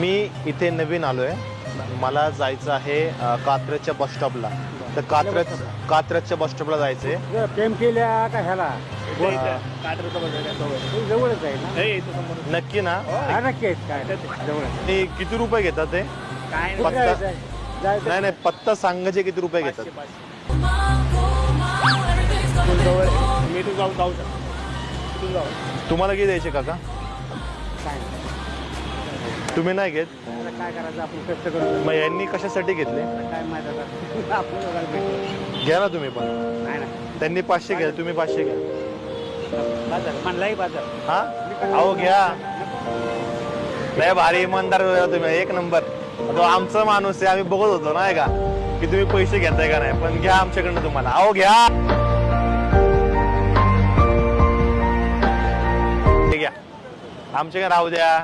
मी इथे नवीन आलोय. मला जायचं आहे कात्रजच्या बस स्टॉपला. तर कात्रजच्या बस स्टॉपला जायचंय. प्रेम केल्या का ह्याला जवळच आहे ना? नक्की ना? हा, नक्की आहेत काय जवळच. ते किती रुपये घेतात ते? पत्ता नाही नाही, पत्ता सांगायचे किती रुपये घेतात? मी तू जाऊ तुम्हाला किती द्यायचे काका? काय तुम्ही नाही घेत? काय करायचं आपण कष्ट करू. मग यांनी कशासाठी घेतले? काय माहिती आता आपण बघायला भेटू. घ्या ना तुम्ही पण. नाही ना त्यांनी 500 घ्या, तुम्ही 500 घ्या. बाजार म्हणलाही बाजार. हा अहो घ्या. लय भारी इमानदार तुम्ही, एक नंबर. तो आमचा माणूस आहे, आम्ही बघत होतो नाही का की तुम्ही पैसे घेताय का नाही. पण घ्या आमच्याकडनं तुम्हाला. अहो घ्या, घ्या आमच्याकडे राहू द्या.